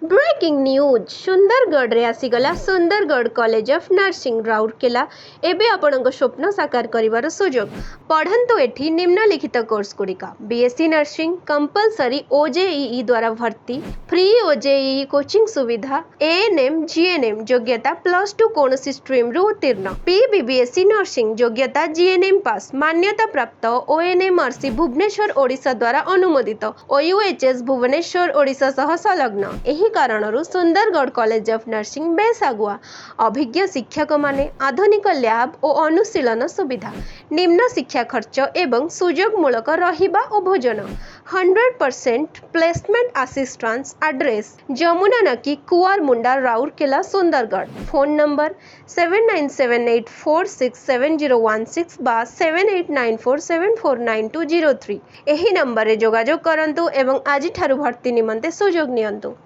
Breaking news Sundargarh रे आसीगला Sundargarh college of nursing Rourkela एबे आपणक स्वप्न साकार करिवार सुजोग पढ़ंतु एठी निम्नलिखित कोर्स गुड़िका बीएससी नर्सिंग कंपलसरी ओजेईई द्वारा भर्ती फ्री ओजेईई कोचिंग सुविधा एएनएम जीएनएम योग्यता +2 कौनसी स्ट्रीम रु उत्तीर्ण पीबीबीएससी नर्सिंग योग्यता जीएनएम पास मान्यता प्राप्त ओएनएमआरसी भुवनेश्वर ओडिशा द्वारा अनुमोदित ओयूएचएस भुवनेश्वर ओडिशा सह संलग्न एही कारणरू सुंदरगढ़ कॉलेज ऑफ नर्सिंग बेस आगुआ अभिज्ञ शिक्षक माने आधुनिक लैब और अनुशीलन सुविधा निम्न शिक्षा खर्च एवं सुजोगमूलक रहिबा और भोजन 100% प्लेसमेंट असिस्टेंस एड्रेस जमुना नकी कुआरमुंडा राउरकेला सुंदरगढ़ फोन नंबर 7978467016 बा 7894749203 एही नंबर रे जोगाजोग करंतु एवं आज ठारू भर्ती निमंते सुजोग नियंतु।